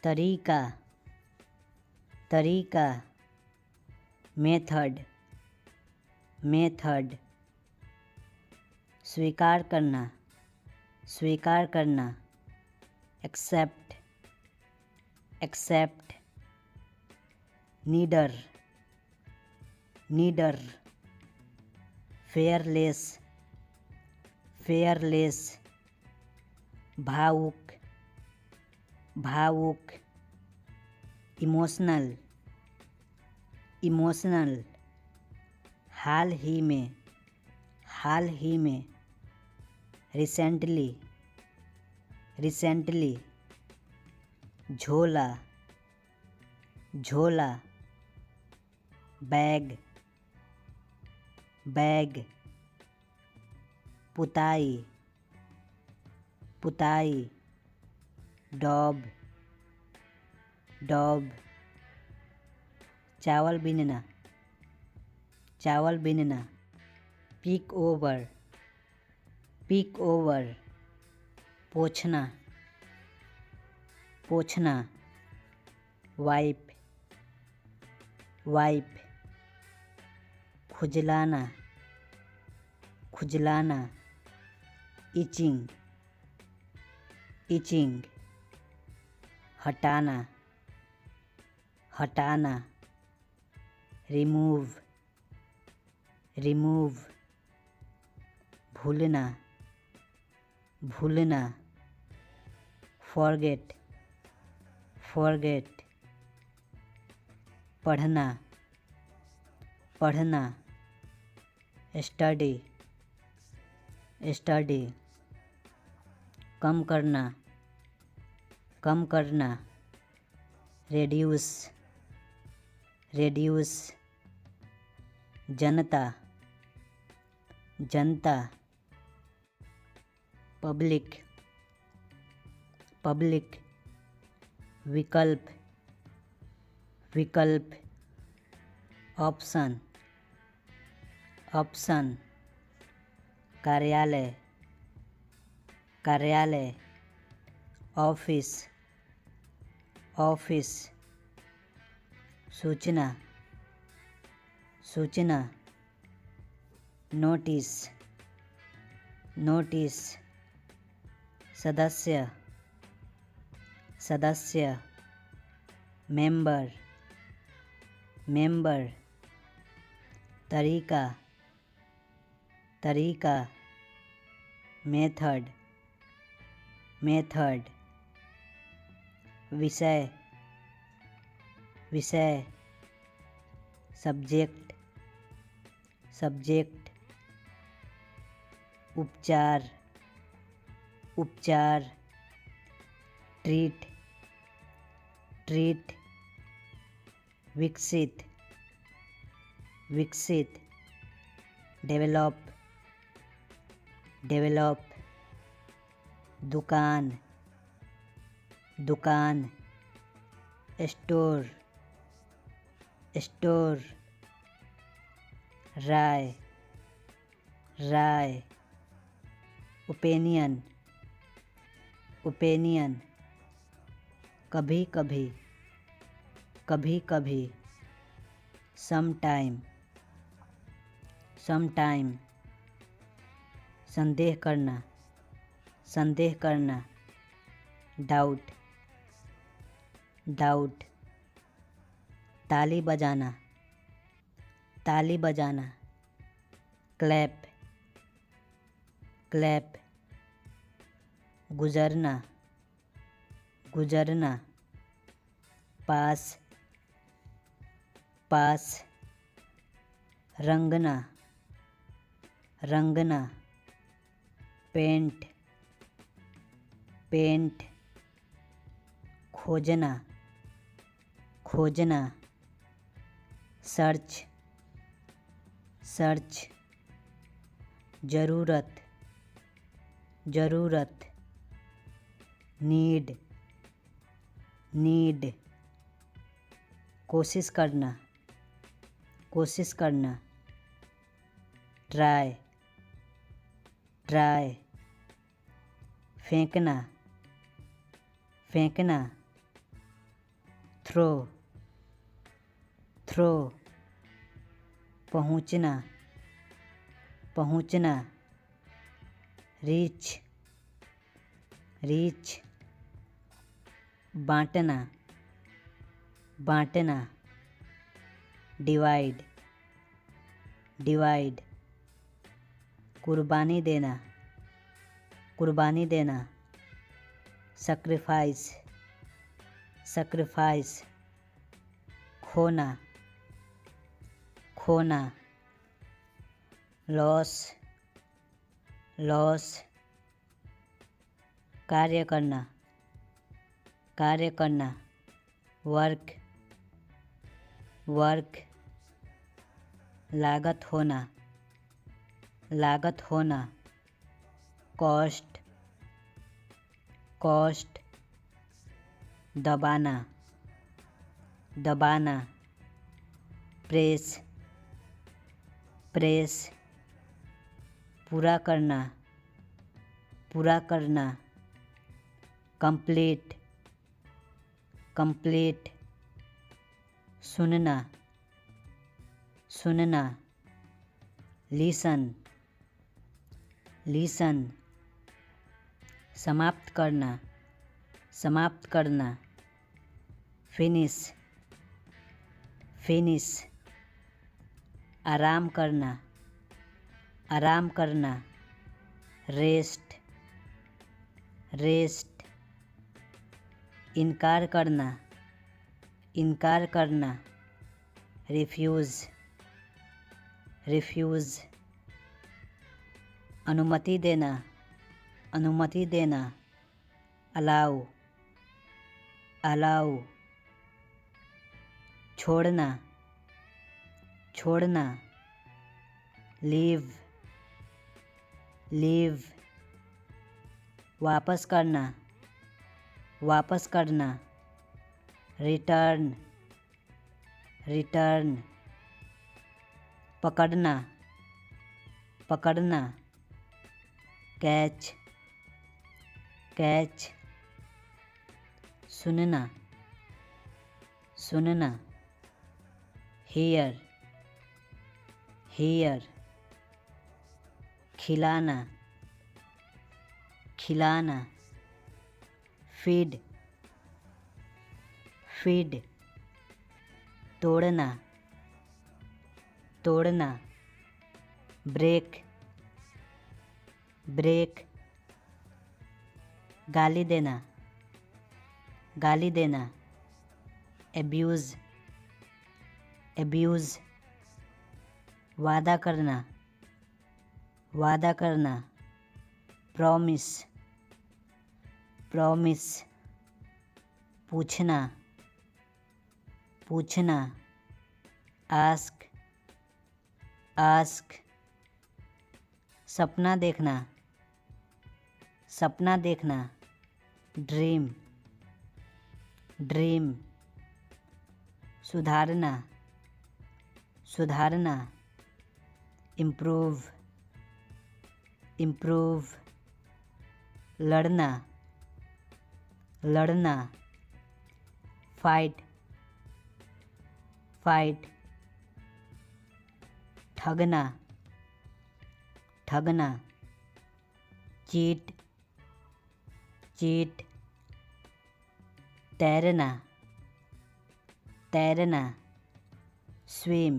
तरीका, तरीका। Method, method. स्वीकार करना, स्वीकार करना। Accept, accept. नीडर, नीडर। Fearless, fearless. भावुक, भावुक। Emotional, emotional. हाल ही में, हाल ही में। Recently, recently. झोला, झोला। Bag, bag. पुताई, पुताई। Daub, daub. चावल बीनना, चावल बीनना। Pick over, pick over. पोंछना, पोंछना। Wipe, wipe. खुजलाना, खुजलाना। Itching, itching. हटाना, हटाना। Remove, remove. भूलना, भूलना। Forget, forget. पढ़ना, पढ़ना। Study, study. कम करना, कम करना। Reduce, reduce. जनता, जनता। Public, public. विकल्प, विकल्प। Option, option. कार्यालय, कार्यालय। Office, office. सूचना, सूचना। Notice, notice. सदस्य, सदस्य। Member, member. तरीका, तरीका। Method, method. विषय, विषय। Subject, subject. उपचार, उपचार। Treat, treat. विकसित, विकसित। Develop, develop. दुकान, दुकान। Store, store. राय, राय। Opinion, opinion. कभी कभी, कभी कभी। Sometime, sometime. संदेह करना, संदेह करना। Doubt, doubt. ताली बजाना, ताली बजाना। Clap, clap. गुजरना, गुजरना। Pass, pass. रंगना, रंगना। Paint, paint. खोजना, खोजना। Search, search. ज़रूरत, ज़रूरत। Need, need. कोशिश करना, कोशिश करना। Try, try. फेंकना, फेंकना। थ्रो थ्रो, पहुँचना पहुँचना, रीच रीच, बांटना बांटना, डिवाइड डिवाइड, कुर्बानी देना कुर्बानी देना, सैक्रिफाइस सैक्रिफाइस, खोना खोना, लॉस लॉस, कार्य करना, वर्क वर्क, लागत होना, कॉस्ट कॉस्ट, दबाना दबाना, प्रेस प्रेस, पूरा करना, कंप्लीट कंप्लीट, सुनना सुनना, लिसन लिसन, समाप्त करना, फिनिश फिनिश, आराम करना, रेस्ट रेस्ट, इनकार करना, रिफ्यूज़, अनुमति देना, अलाउ, छोड़ना, लीव वापस करना, रिटर्न, पकड़ना, कैच, सुनना, हियर, खिलाना, फीड तोड़ना, ब्रेक गाली देना, एब्यूज़, वादा करना, प्रॉमिस पूछना, आस्क, सपना देखना, ड्रीम, सुधारना, इम्प्रूव, लड़ना, फाइट, ठगना, चीट, तैरना, स्विम,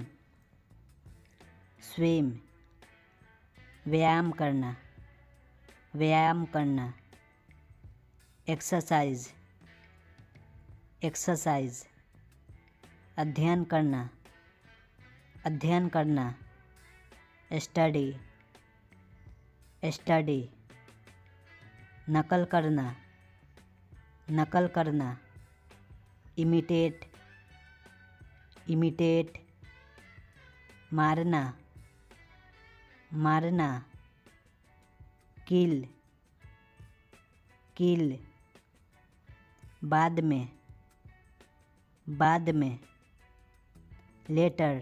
व्यायाम करना, एक्सरसाइज, अध्ययन करना, स्टडी, नकल करना, इमिटेट, मारना, किल, बाद में, लेटर,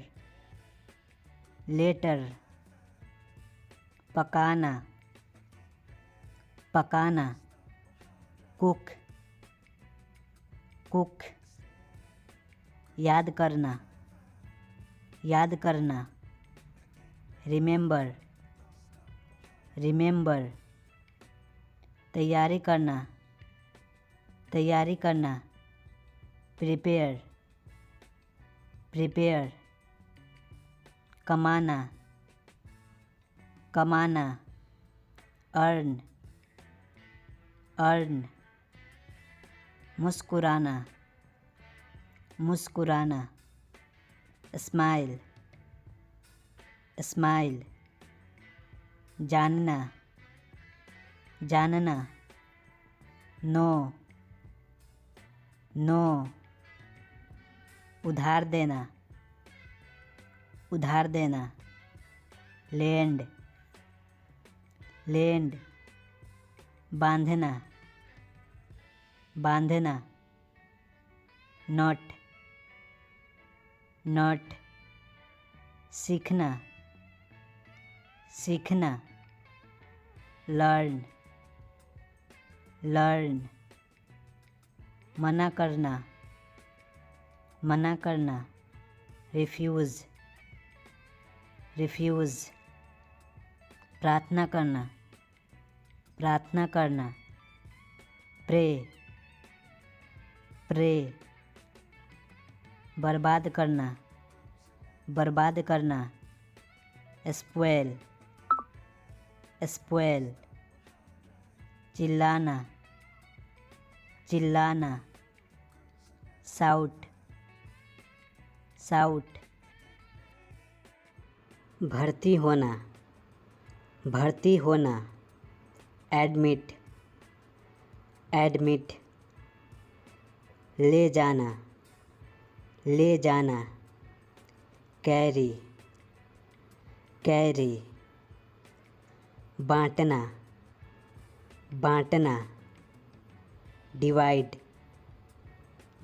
पकाना, कुक, याद करना, याद करना। Remember, remember. तैयारी करना, तैयारी करना। Prepare, prepare. कमाना, कमाना। Earn, earn. मुस्कुराना, मुस्कुराना। Smile, smile. जानना, जानना। Know, know. उधार देना, उधार देना। Lend, lend. बांधना, बांधना। Knot, knot. सीखना, सीखना। Learn, learn. मना करना, मना करना। Refuse, refuse. प्रार्थना करना, प्रार्थना करना। Pray, pray. बर्बाद करना, बर्बाद करना। Spoil, spoil. चिल्लाना, चिल्लाना। Shout, shout. भर्ती होना, भर्ती होना। Admit, admit. ले जाना, ले जाना। Carry, carry. बांटना, बांटना। Divide,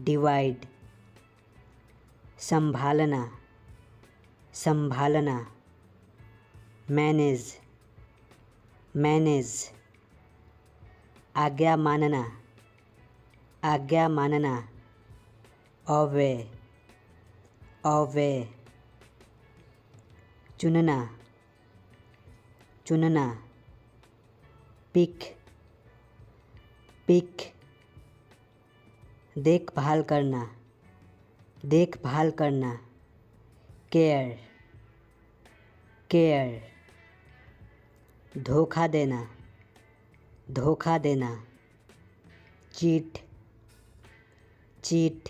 divide. संभालना, संभालना। Manage, manage. आज्ञा मानना, आज्ञा मानना। Obey, obey. चुनना, चुनना। Pick, pick. देखभाल करना, देखभाल करना। Care, care. धोखा देना, धोखा देना। Cheat, cheat.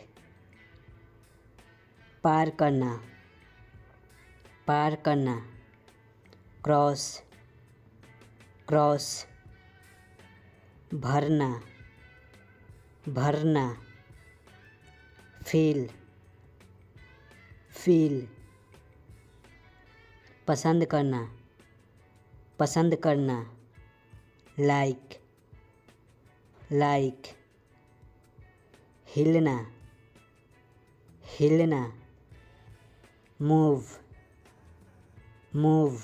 पार करना, पार करना। Cross, cross. भरना, भरना। Feel, feel. पसंद करना, पसंद करना। Like, like. हिलना, हिलना। Move, move.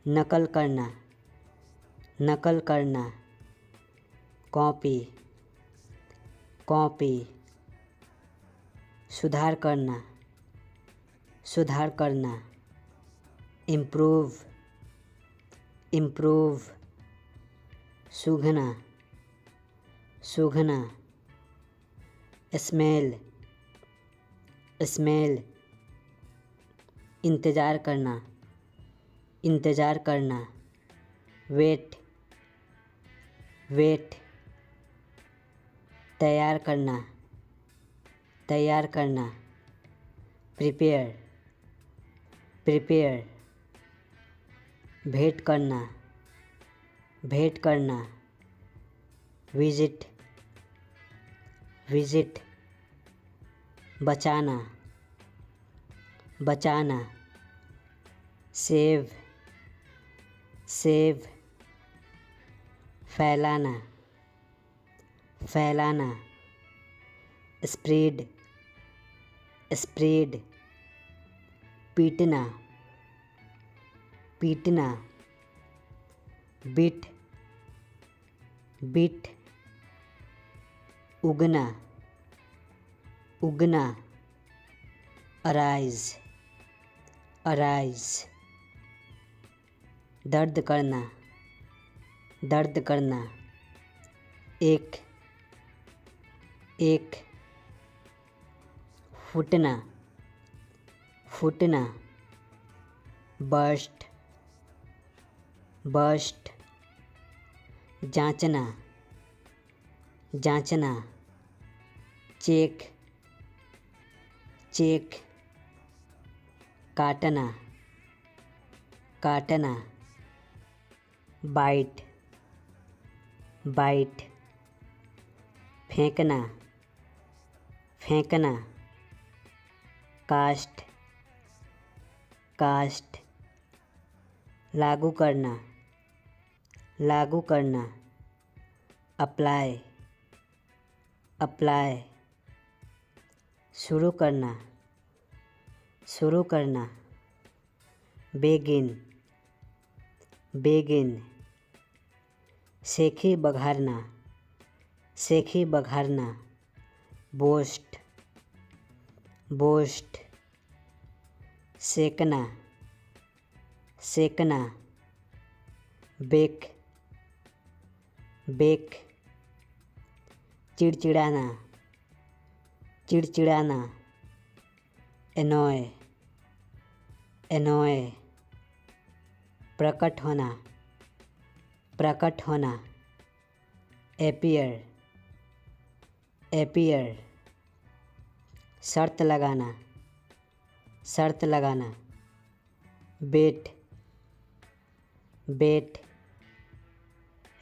नकल करना, नकल करना। Copy, copy. सुधार करना, सुधार करना। Improve, improve. सूंघना, सूंघना। Smell, smell. इंतज़ार करना, इंतज़ार करना। Wait, wait. तैयार करना, तैयार करना। Prepare, prepare. भेंट करना, भेंट करना। Visit, visit. बचाना, बचाना। Save, save. फैलाना, फैलाना। Spread, spread. पीटना, पीटना। Beat, beat. उगना, उगना, अराइज, अराइज। दर्द करना, दर्द करना, एक, एक। फूटना, फूटना, बर्स्ट, बर्स्ट। जांचना, जांचना, चेक, चेक। काटना, काटना, बाइट, बाइट। फेंकना, फेंकना, कास्ट, कास्ट। लागू करना, लागू करना, अप्लाई, अप्लाई। शुरू करना, शुरू करना, बेगिन, बेगिन। सेखी बघारना, सेखी बघारना, बोस्ट, बोस्ट। सेकना, सेकना, बेक, बेक। चिड़चिड़ाना, चिड़चिड़ाना, एनॉय, एनॉय। प्रकट होना, प्रकट होना, एपियर, एपियर। शर्त लगाना, शर्त लगाना, बेट, बेट।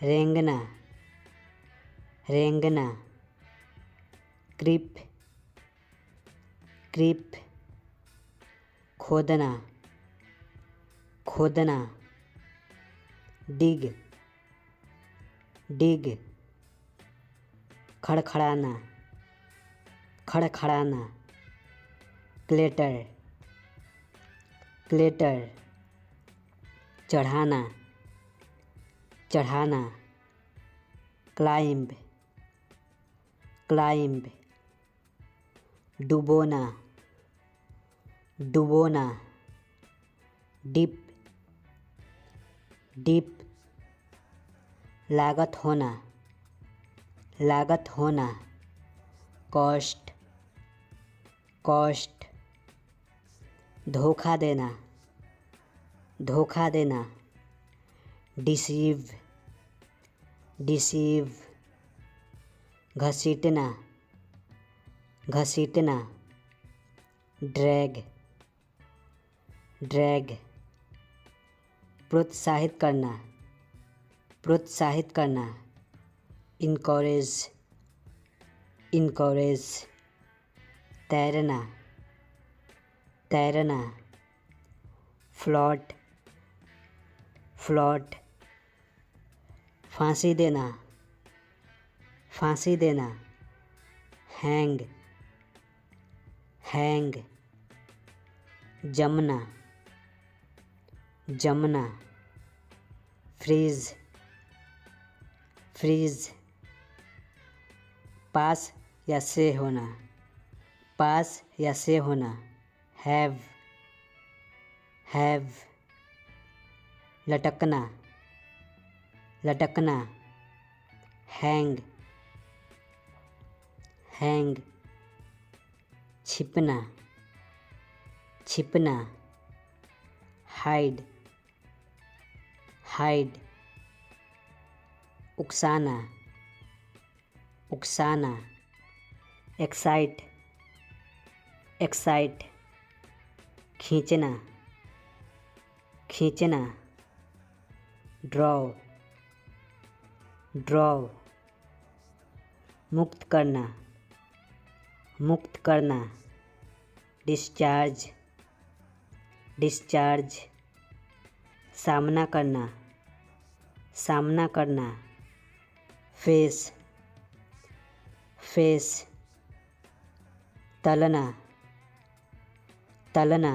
रेंगना, रेंगना, क्रीप, क्रीप। खोदना, खोदना, डिग, डिग। खड़खड़ाना, खड़खड़ाना, क्लेटर, क्लेटर। चढ़ाना, चढ़ाना, क्लाइंब, क्लाइंब। डुबोना, डुबोना, डिप, डिप। लागत होना, लागत होना, कॉस्ट, कॉस्ट। धोखा देना, धोखा देना, डिसीव, डिसीव। घसीटना, घसीटना, ड्रैग, ड्रैग। प्रोत्साहित करना, प्रोत्साहित करना, इनकरेज, इनकरेज। तैरना, तैरना, फ्लॉट, फ्लॉट। फांसी देना, फांसी देना, हैंग, हैंग। जमना, जमना, फ्रीज, फ्रीज। पास या से होना, पास या से होना, हैव, हैव। लटकना, लटकना, हैंग, हैंग। छिपना, छिपना, हाइड, हाइड। उकसाना, उकसाना, एक्साइट, एक्साइट। खींचना, खींचना, ड्रॉ, ड्रॉ। मुक्त करना, मुक्त करना, डिस्चार्ज, डिस्चार्ज। सामना करना, सामना करना, फेस, फेस। तलना, तलना,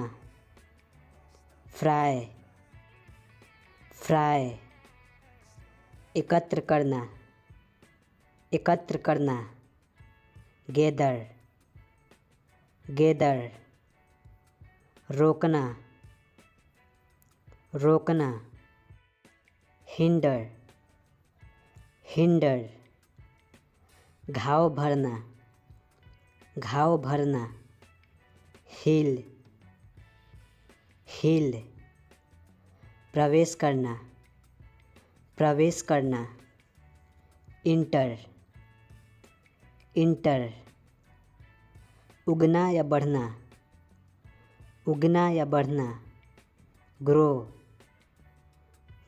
फ्राई, फ्राई। एकत्र करना, एकत्र करना, गैदर, गेदर, रोकना, रोकना। हिंडर, हिंडर, घाव भरना, घाव भरना। हिल, हिल, प्रवेश करना, प्रवेश करना। इंटर, इंटर, उगना या बढ़ना, उगना या बढ़ना। ग्रो,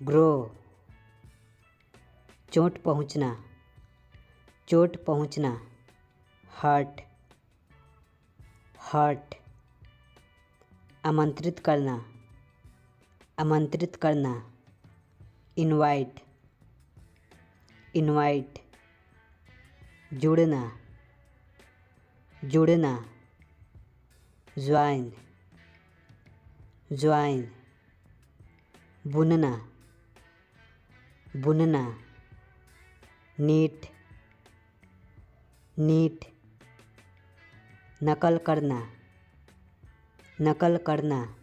ग्रो, चोट पहुंचना, चोट पहुंचना। हर्ट, हर्ट, आमंत्रित करना, आमंत्रित करना। इनवाइट, इनवाइट, जुड़ना, जुड़ना। ज्वाइन, ज्वाइन, बुनना, बुनना। नीट, नीट, नकल करना, नकल करना।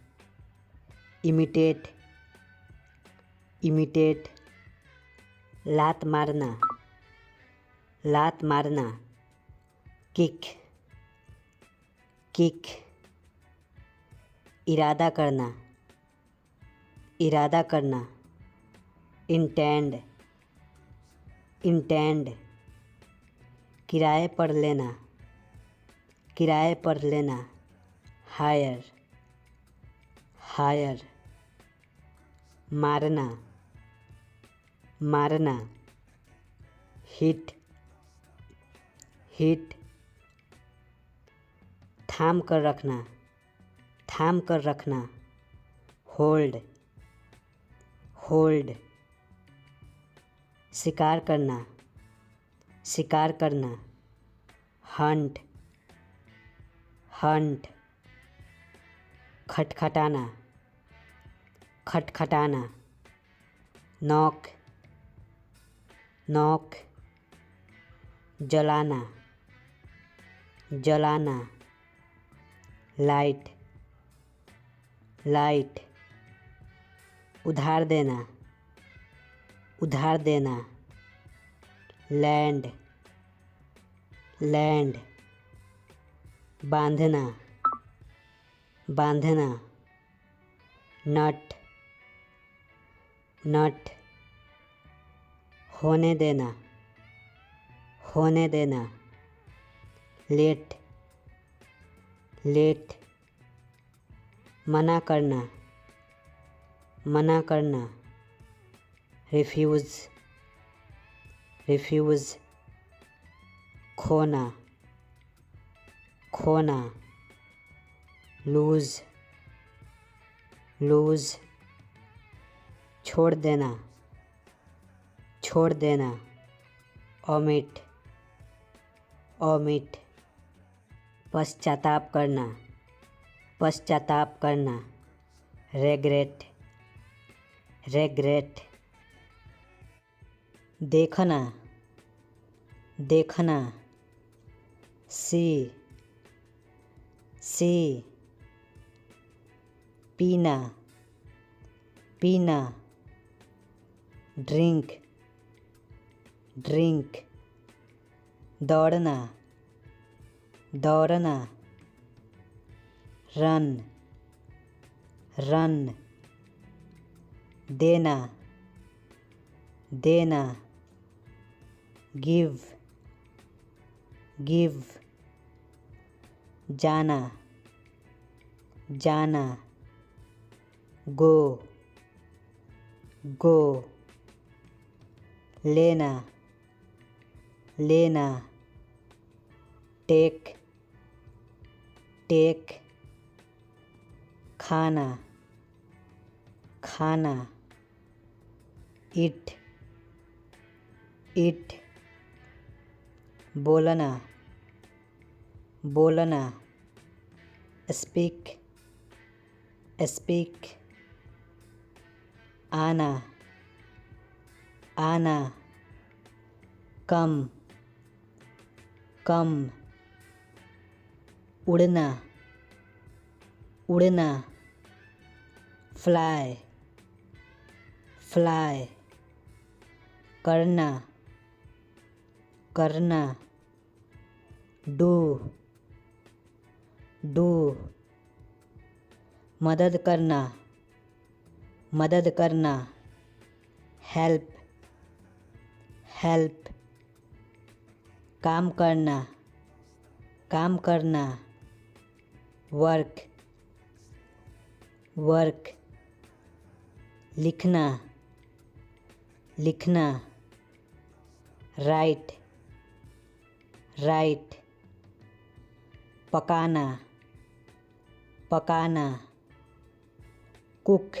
इमिटेट, इमिटेट, लात मारना, लात मारना। किक, किक, इरादा करना, इरादा करना। इंटेंड, इंटेंड, किराए पर लेना, किराए पर लेना। हायर, हायर, मारना, मारना। हिट, हिट, थाम कर रखना, थाम कर रखना। होल्ड, होल्ड, शिकार करना, शिकार करना। हंट, हंट, खटखटाना, खटखटाना। नॉक, नॉक, जलाना, जलाना। लाइट, लाइट, उधार देना, उधार देना। लैंड, लैंड, बांधना, बांधना। नट, नट, होने देना, होने देना। लेट, लेट, मना करना, मना करना। रिफ्यूज़, रिफ्यूज़, खोना, खोना। लूज़, लूज़, छोड़ देना, छोड़ देना। ओमिट, ओमिट, पश्चाताप करना, पश्चाताप करना। रेग्रेट, रेग्रेट, देखना, देखना। सी, सी, पीना, पीना। ड्रिंक, ड्रिंक, दौड़ना, दौड़ना। रन, रन, देना, देना। गिव, गिव, जाना, जाना। गो, गो, लेना, लेना। टेक, टेक, खाना, खाना। इट, इट, बोलना, बोलना। स्पीक, स्पीक, आना, आना। कम, कम, उड़ना, उड़ना, फ्लाई, फ्लाई। करना, करना, डू, डू। मदद करना, मदद करना, हेल्प, हेल्प। काम करना, काम करना, वर्क, वर्क। लिखना, लिखना, राइट, राइट। पकाना, पकाना, कुक,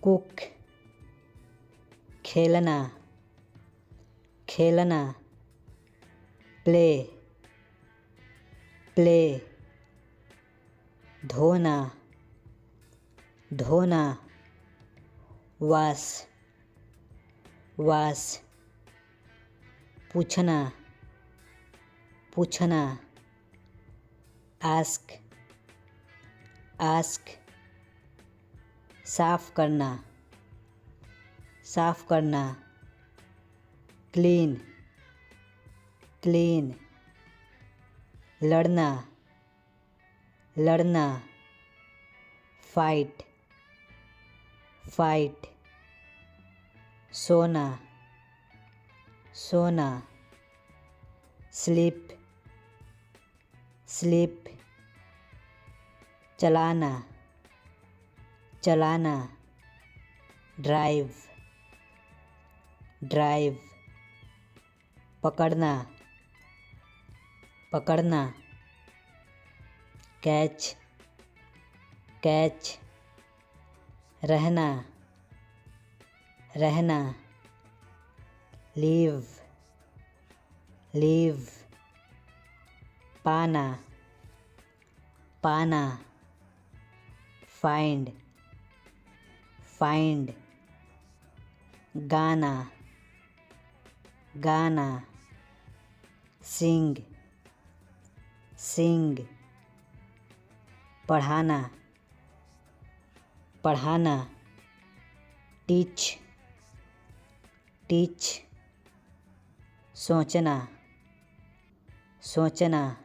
कुक। खेलना, खेलना, प्ले, प्ले। धोना, धोना, वॉश, वॉश। पूछना, पूछना, आस्क, आस्क। साफ करना, साफ करना, क्लीन, क्लीन। लड़ना, लड़ना, फाइट, फाइट। सोना, सोना, स्लीप, स्लीप। चलाना, चलाना, ड्राइव, ड्राइव। पकड़ना, पकड़ना, कैच, कैच। रहना, रहना, लीव, लीव। पाना, पाना, फाइंड, फाइंड। गाना, गाना, सिंग, सिंग। पढ़ाना, पढ़ाना, टीच, टीच। सोचना, सोचना,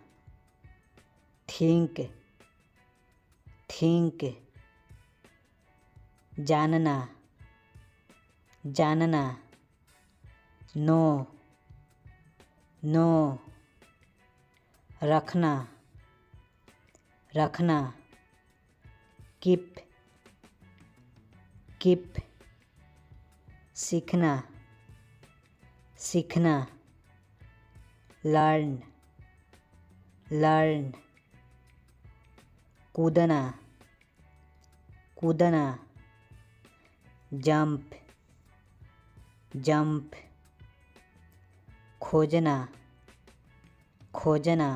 थिंक, थिंक। जानना, जानना, नो, नो। रखना, रखना, कीप, कीप। सीखना, सीखना, लर्न, लर्न। कूदना, कूदना, जंप, जंप। खोजना, खोजना,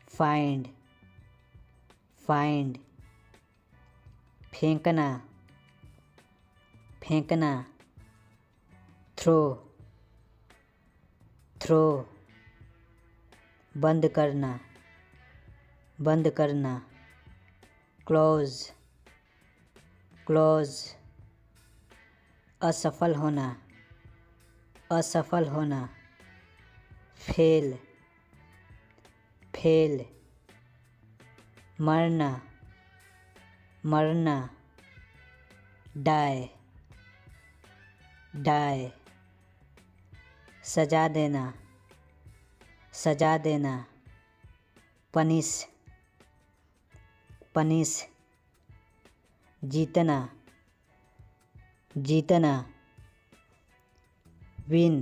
फाइंड, फाइंड। फेंकना, फेंकना, थ्रो, थ्रो। बंद करना, बंद करना, क्लोज, क्लोज। असफल होना, असफल होना, फेल, फेल। मरना, मरना, डाई, डाई। सजा देना, सजा देना, पनिश, पनिश। जीतना, जीतना, विन,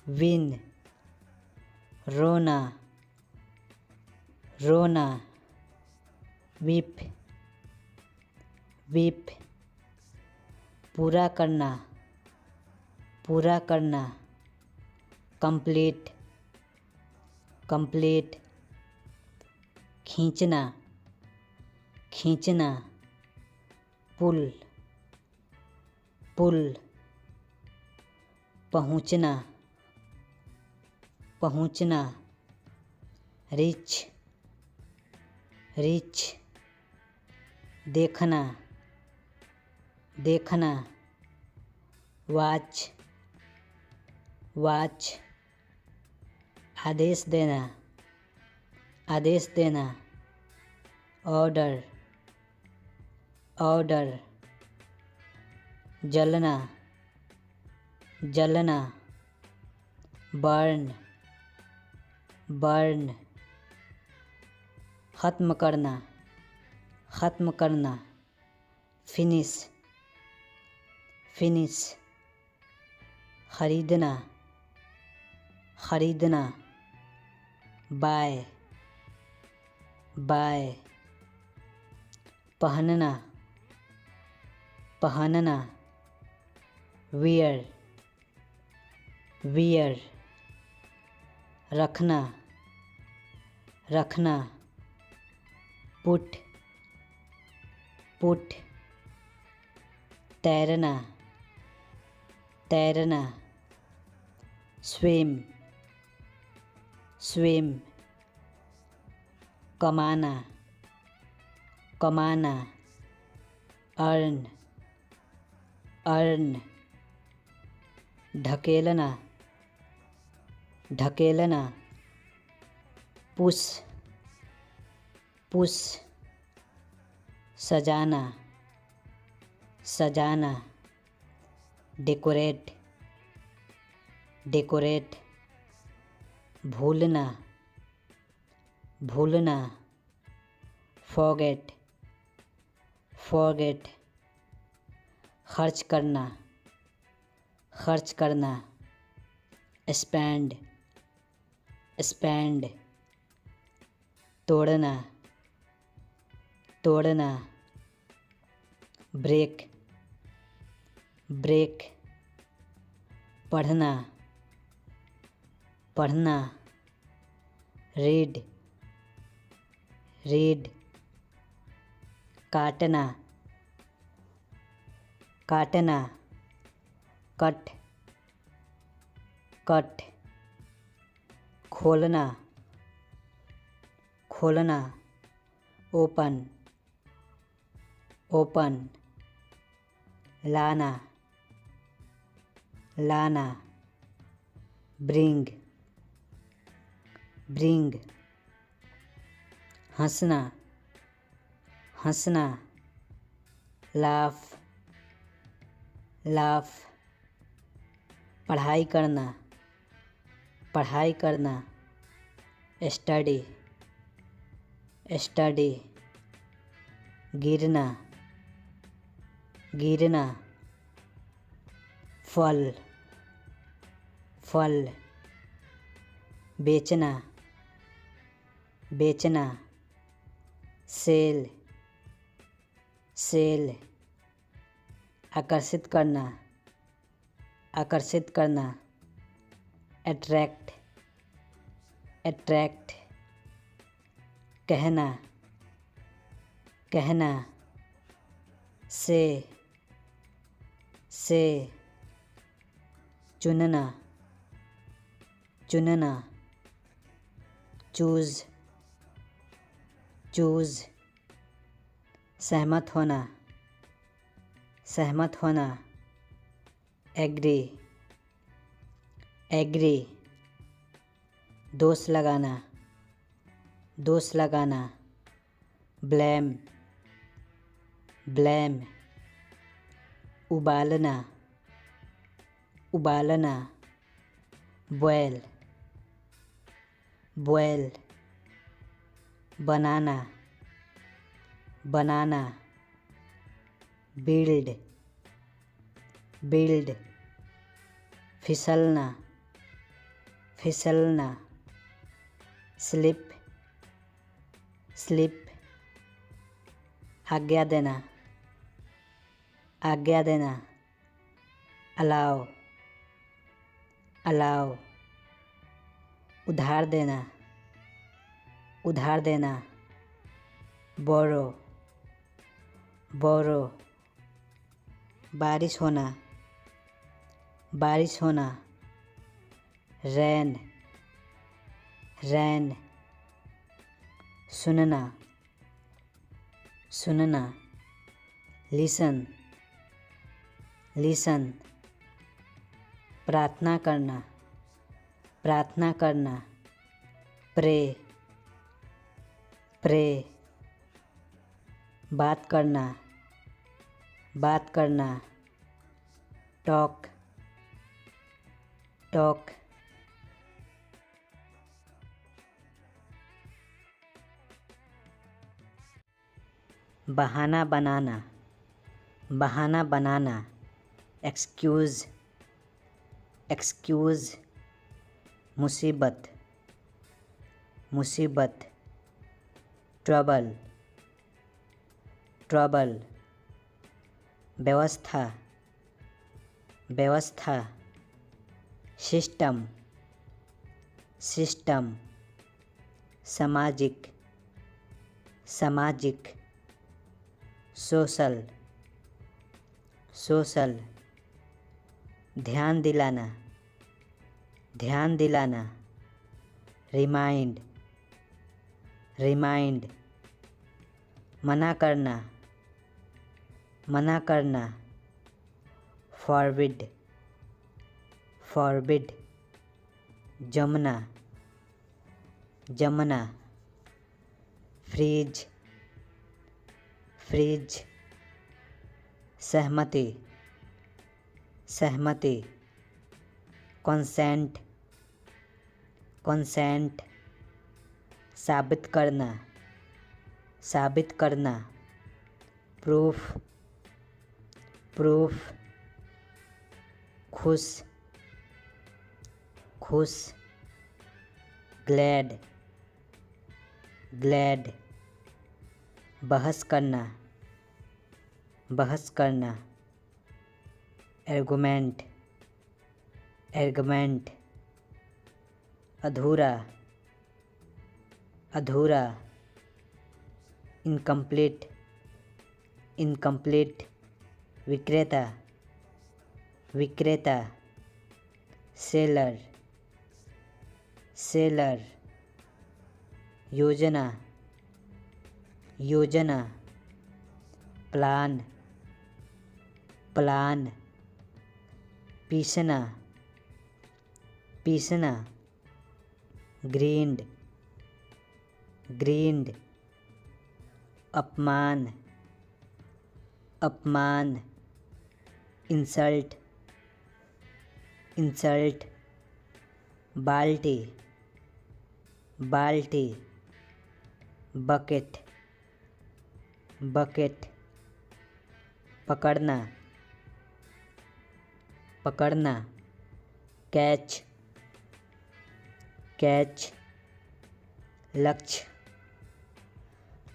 विन। रोना, रोना, वीप, वीप। पूरा करना, पूरा करना, कंप्लीट, कंप्लीट। खींचना, खींचना, पुल, पुल। पहुँचना, पहुँचना, रिच, रीच, देखना, देखना। वॉच, वॉच, आदेश देना, आदेश देना। ऑर्डर, ऑर्डर, जलना, जलना। बर्न, बर्न, ख़त्म करना, ख़त्म करना। फिनिश, फिनिश, ख़रीदना, ख़रीदना। बाय, बाय, पहनना, पहनना। वियर, वियर, रखना, रखना। पुट, पुट, तैरना, तैरना। स्विम, स्विम, कमाना, कमाना। अर्न, अर्न, ढकेलना, ढकेलना। पुश, पुश, सजाना, सजाना। डेकोरेट, डेकोरेट, भूलना, भूलना। फॉरगेट, फॉरगेट, खर्च करना, खर्च करना। स्पेंड, स्पेंड, तोड़ना, तोड़ना। ब्रेक, ब्रेक, पढ़ना, पढ़ना। रीड, रीड, काटना, काटना। कट, कट, खोलना, खोलना। ओपन, ओपन, लाना, लाना। ब्रिंग, ब्रिंग, हंसना, हंसना। लाफ, लाफ, पढ़ाई करना, पढ़ाई करना। स्टडी, स्टडी, गिरना, गिरना। फल, फल, बेचना, बेचना। सेल, सेल, आकर्षित करना, आकर्षित करना। अट्रैक्ट, अट्रैक्ट, कहना, कहना। से, से, चुनना, चुनना। चूज़, चूज़, सहमत होना, सहमत होना। एग्री, एग्री, दोष लगाना, दोष लगाना। ब्लेम, ब्लेम, उबालना, उबालना। बॉयल, बॉयल, बनाना, बनाना। बिल्ड, बिल्ड, फिसलना, फिसलना। स्लिप, स्लिप, आज्ञा देना, आज्ञा देना। अलाउ, अलाउ, उधार देना, उधार देना। बोरो, बोरो, बारिश होना, बारिश होना। रैन, रैन, सुनना, सुनना, लिसन, लिसन। प्रार्थना करना, प्रार्थना करना, प्रे, प्रे। बात करना, बात करना, टॉक, टॉक। बहाना बनाना, बहाना बनाना, एक्सक्यूज़, एक्सक्यूज़। मुसीबत, मुसीबत, ट्रबल, ट्रबल। व्यवस्था, व्यवस्था, सिस्टम, सिस्टम। सामाजिक, सामाजिक, सोशल, सोशल। ध्यान दिलाना, ध्यान दिलाना, रिमाइंड, रिमाइंड। मना करना, मना करना, फॉरबिड, फॉरबिड। जमना, जमना, फ्रीज, फ्रीज। सहमति, सहमति, कंसेंट, कंसेंट। साबित करना, साबित करना, प्रूफ, प्रूफ। खुश, खुश, ग्लैड, ग्लैड। बहस करना, बहस करना, आर्गुमेंट, आर्गुमेंट। अधूरा, अधूरा, इनकम्प्लीट, इनकम्प्लीट। विक्रेता, विक्रेता, सेलर, सेलर। योजना, योजना, प्लान, प्लान। पीसना, पीसना, ग्रीन्ड, ग्रीन्ड। अपमान, अपमान, इंसल्ट, इंसल्ट। बाल्टी, बाल्टी, बकेट, बकेट। पकड़ना, पकड़ना, कैच, कैच। लक्ष्य,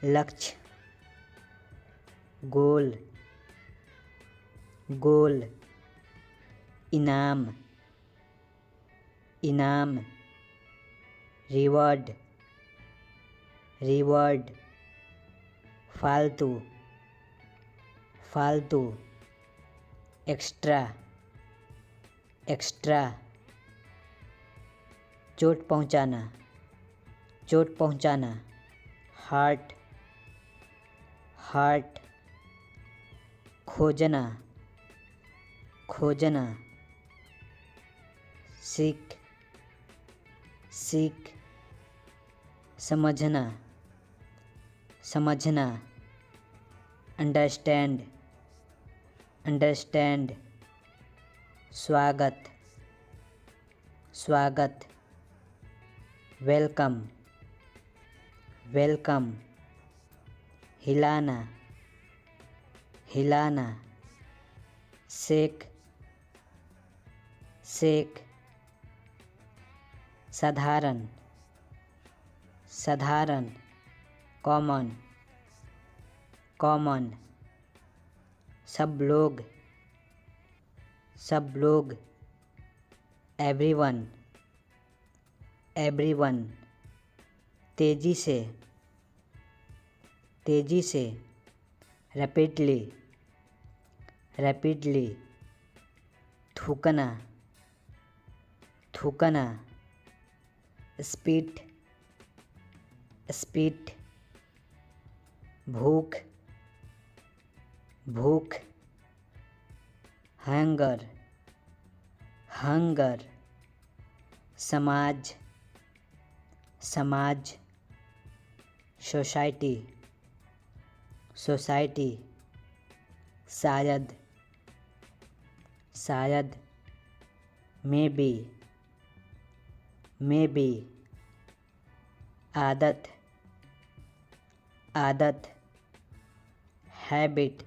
लक्ष्य, गोल, गोल। इनाम, इनाम, रिवॉर्ड, रिवॉर्ड। फालतू, फालतू, एक्स्ट्रा, एक्स्ट्रा। चोट पहुंचाना, चोट पहुंचाना, हार्ट, हार्ट। खोजना, खोजना, सीख, सीख। समझना, समझना, अंडरस्टैंड, अंडरस्टैंड। स्वागत, स्वागत, वेलकम, वेलकम। हिलाना, हिलाना, शेक, शेक। साधारण, साधारण, कॉमन, कॉमन। सब लोग, सब लोग। Everyone, everyone. तेजी से, तेजी से। Rapidly, rapidly. थूकना, थूकना, स्पीड, स्पीड। भूख, भूख, हंगर, हंगर, समाज, समाज, सोसाइटी, सोसाइटी, शायद, शायद, मे बी, मे बी, आदत, आदत, हैबिट,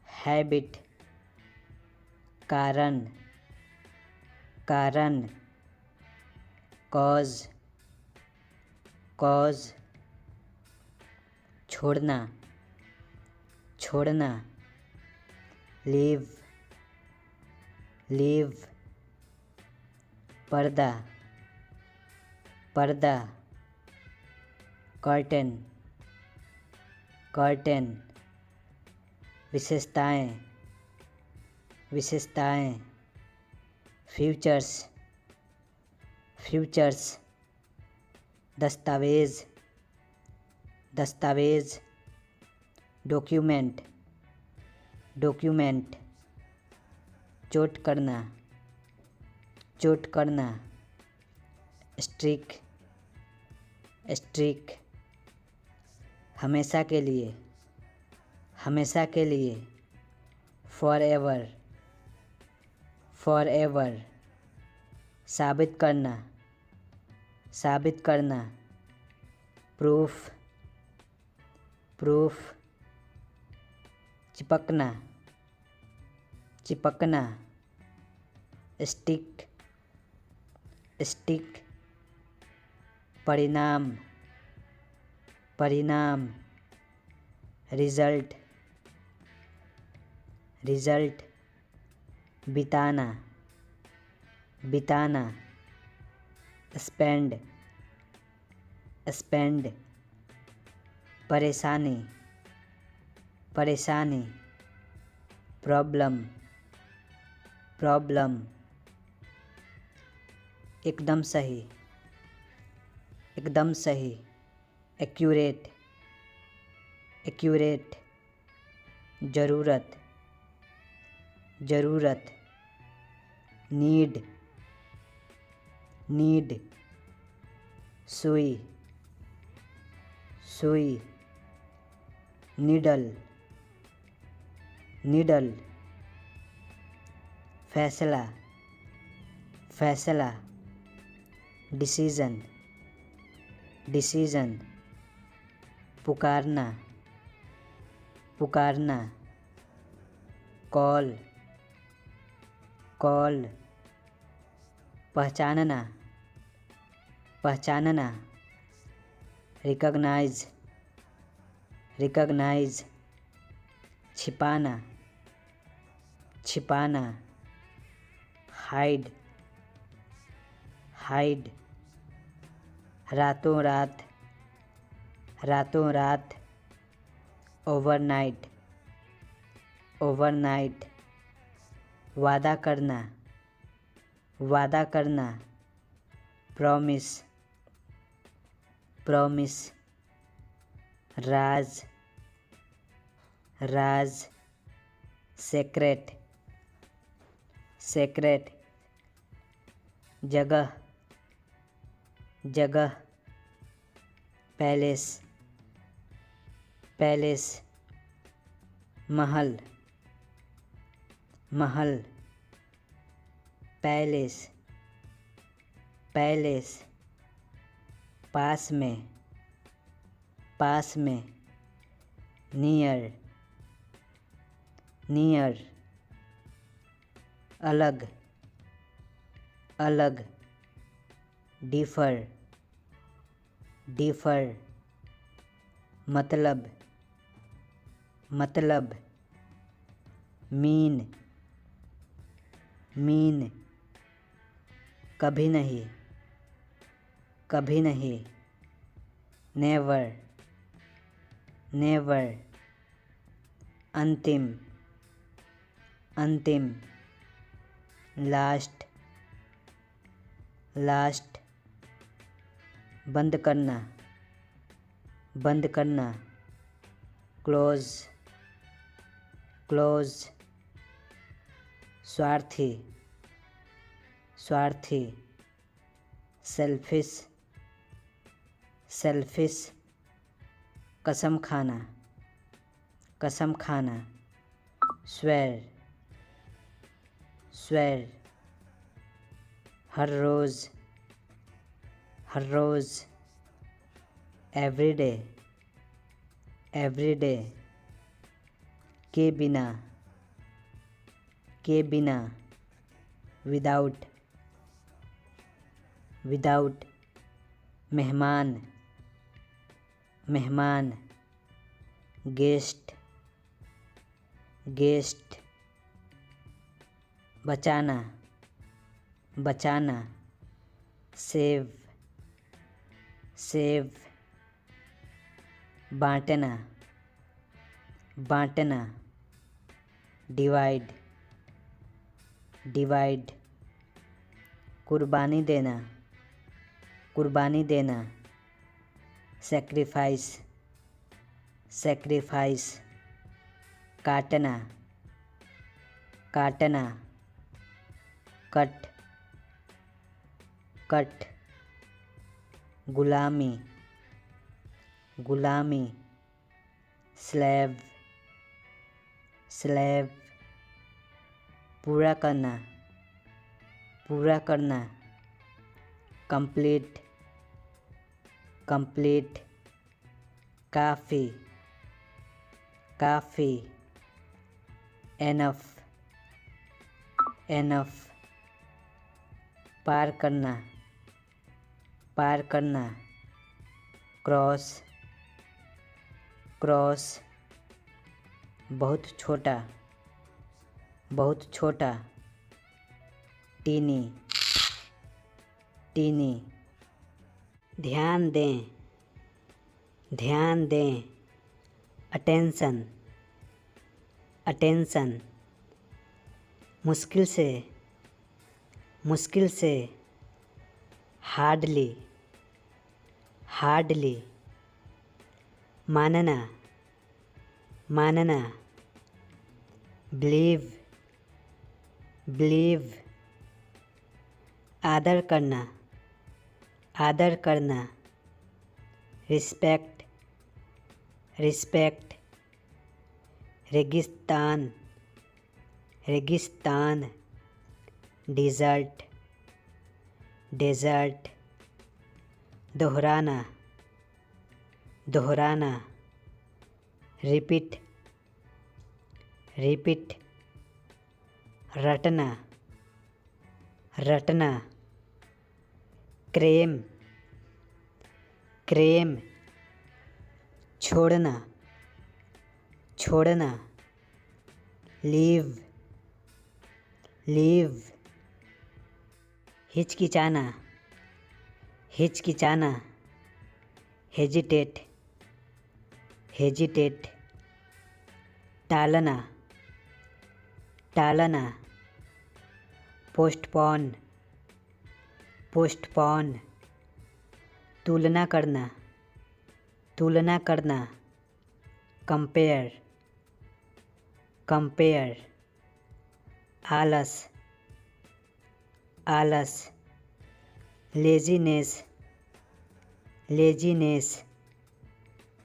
हैबिट, कारण, कारण, कॉज, कॉज, छोड़ना, छोड़ना, लीव, लीव, पर्दा, पर्दा, कर्टेन, कर्टेन, विशेषताएं, विशेषताएं, फ्यूचर्स, फ्यूचर्स, दस्तावेज़, दस्तावेज़, डॉक्यूमेंट, डॉक्यूमेंट, चोट करना, चोट करना, स्ट्रिक, स्ट्रिक, हमेशा के लिए, हमेशा के लिए, फॉर एवर, फॉर एवर, साबित करना, साबित करना, प्रूफ, प्रूफ, चिपकना, चिपकना, स्टिक, स्टिक, परिणाम, परिणाम, रिजल्ट, रिजल्ट, बिताना, बिताना, स्पेंड, स्पेंड, परेशानी, परेशानी, प्रॉब्लम, प्रॉब्लम, एकदम सही, एकदम सही, एक्यूरेट, एक्यूरेट, ज़रूरत, ज़रूरत, नीड, नीड, सुई, सुई, नीडल, नीडल, फैसला, फैसला, डिसीज़न, डिसीज़न, पुकारना, पुकारना, कॉल, कॉल, पहचानना, पहचानना, रिकॉग्नाइज, रिकॉग्नाइज, छिपाना, छिपाना, हाइड, हाइड, रातों रात, रातों रात, ओवरनाइट, ओवरनाइट, वादा करना, वादा करना, प्रॉमिस, प्रॉमिस, राज, राज, सेक्रेट, सेक्रेट, जगह, जगह, पैलेस, पैलेस, महल, महल, पैलेस, पैलेस, पास में, पास में, नियर, नियर, अलग, अलग, डिफर, डिफर, मतलब, मतलब, मीन, मीन, कभी नहीं, कभी नहीं, नेवर, नेवर, अंतिम, अंतिम, लास्ट, लास्ट, बंद करना, बंद करना, क्लोज, क्लोज, स्वार्थी, स्वार्थी, सेल्फिश, सेल्फिश, कसम खाना, कसम खाना, स्वेर, स्वेर, हर रोज़, हर रोज़, एवरीडे, एवरीडे, के बिना, के बिना, विदाउट, विदाउट, मेहमान, मेहमान, गेस्ट, गेस्ट, बचाना, बचाना, सेव, सेव, बांटना, बांटना, डिवाइड, डिवाइड, कुर्बानी देना, कुर्बानी देना, सेक्रीफाइस, सेक्रीफाइस, काटना, काटना, कट, कट, गुलामी, गुलामी, स्लेव, स्लेव, पूरा करना, पूरा करना, कंप्लीट, कंप्लीट, काफ़ी, काफ़ी, एनफ, एनफ, पार करना, पार करना, क्रॉस, क्रॉस, बहुत छोटा, बहुत छोटा, टीनी, टीनी, ध्यान दें, ध्यान दें, अटेंशन, अटेंशन, मुश्किल से, मुश्किल से, हार्डली, हार्डली, मानना, मानना, बिलीव, बिलीव, आदर करना, आदर करना, रिस्पेक्ट, रिस्पेक्ट, रेगिस्तान, रेगिस्तान, डिज़र्ट, डेज़र्ट, दोहराना, दोहराना, रिपीट, रिपीट, रटना, रटना, क्रेम, क्रेम, छोड़ना, छोड़ना, लीव, लीव, हिचकिचाना, हिचकिचाना, हेजिटेट, हेजिटेट, टालना, टालना, पोस्टपोन, पोस्टपोन, तुलना करना, तुलना करना, कंपेयर, कंपेयर, आलस, आलस, लेजीनेस, लेजीनेस,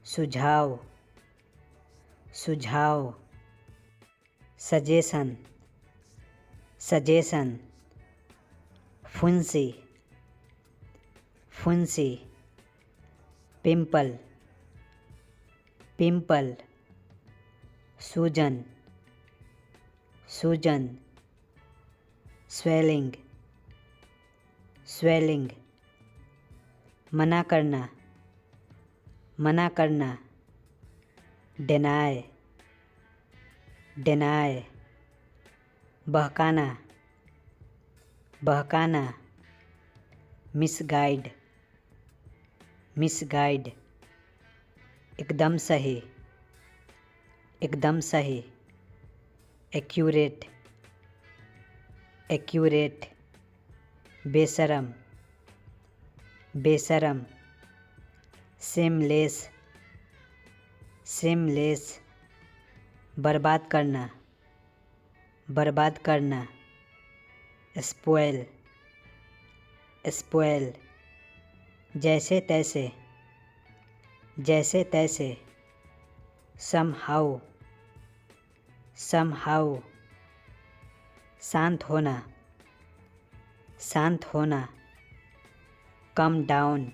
सुझाव, सुझाव, सजेशन, सजेशन, फुंसी, फुंसी, पिंपल, पिंपल, सूजन, सूजन, स्वेलिंग, स्वेलिंग, मना करना, मना करना, डिनाय, डिनाय, बहकाना, बहकाना, मिसगाइड, मिसगाइड, एकदम सही, एकदम सही, एक्यूरेट, एक्यूरेट, बेशरम, बेशरम, सेमलेस, सेमलेस, बर्बाद करना, बर्बाद करना। Spoil, spoil. जैसे तैसे, जैसे तैसे। Somehow, somehow. शांत होना, शांत होना। Calm down,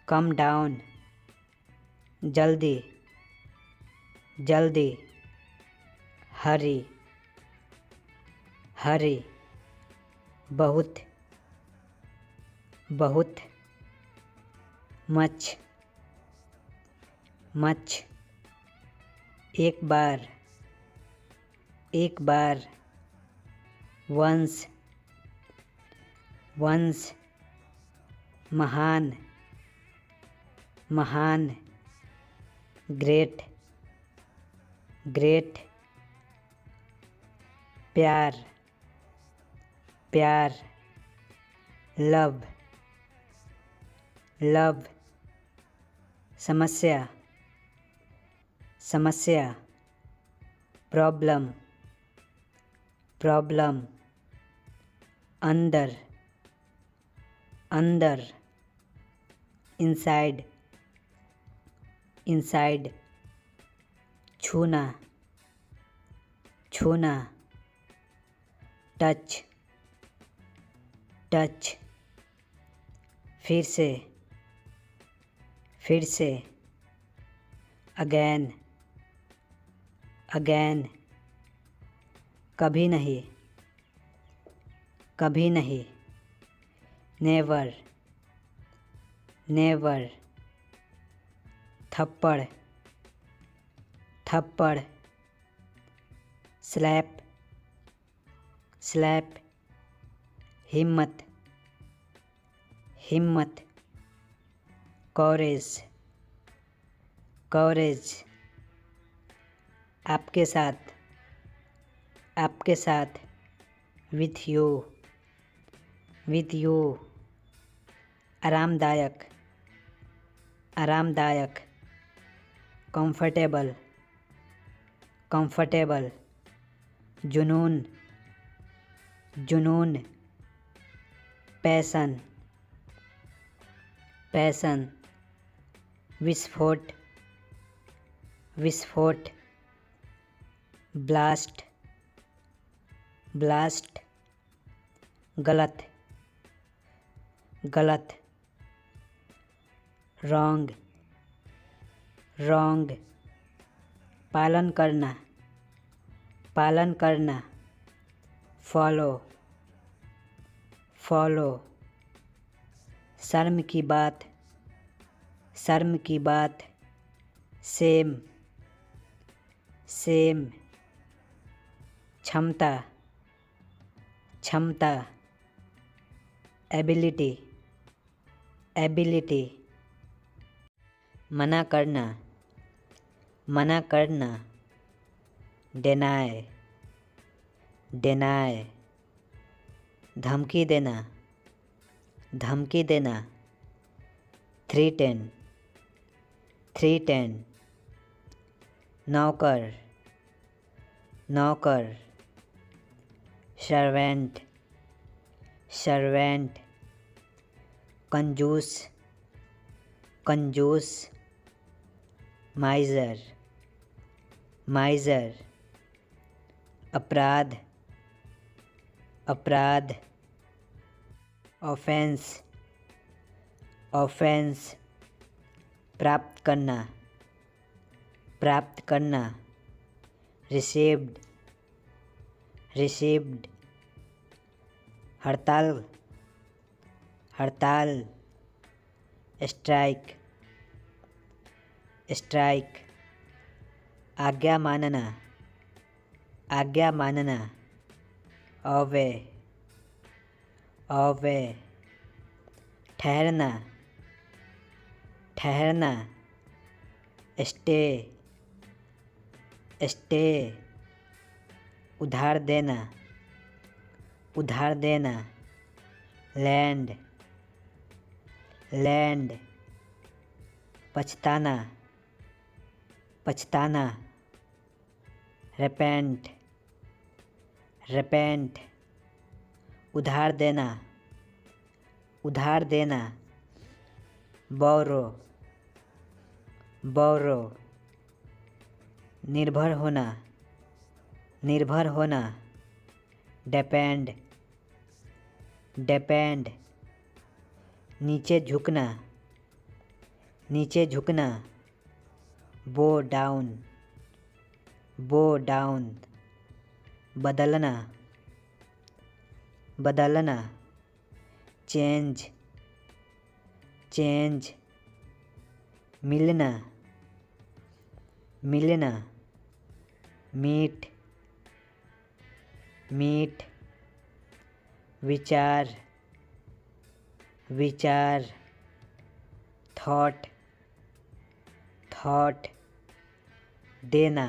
calm down. जल्दी, जल्दी। Hurry, hurry. बहुत, बहुत। Much, much. एक बार, एक बार। Once, once. महान, महान। Great, great. प्यार, प्यार। Love, love. समस्या, समस्या। Problem, problem. अंदर, अंदर। Inside, inside. छूना, छूना। Touch, touch. फिर से, फिर से। Again, again. कभी नहीं, कभी नहीं। Never, never. थप्पड़, थप्पड़। Slap, slab. हिम्मत, हिम्मत। कॉरेज, कॉरेज। आपके साथ, आपके साथ। With you, with you. आरामदायक, आरामदायक। Comfortable, comfortable. जुनून, जुनून। Passion, passion. विस्फोट, विस्फोट। Blast, blast. गलत, गलत। Wrong, wrong. पालन करना, पालन करना। Follow, follow. शर्म की बात, शर्म की बात। Same, same. क्षमता, क्षमता। Ability, ability. मना करना, मना करना। Deny, deny. धमकी देना, धमकी देना। थ्रीटेन, थ्रीटेन। नौकर, नौकर। Servant, servant. कंजूस, कंजूस। माइजर, माइजर। अपराध, अपराध। Offence, offence. प्राप्त करना, प्राप्त करना। Received, received. हड़ताल, हड़ताल। Strike, strike. आज्ञा मानना, आज्ञा मानना। Obey, obey. ठहरना, ठहरना। Stay, stay. उधार देना, उधार देना। Lend, lend. पछताना, पछताना। repent, repent, उधार देना, उधार देना, borrow, borrow, निर्भर होना, निर्भर होना, depend, depend, नीचे झुकना, नीचे झुकना, bow down, bow down, बदलना, बदलना, change, change, मिलना, मिलना, meet, meet, विचार, विचार, thought, thought, देना,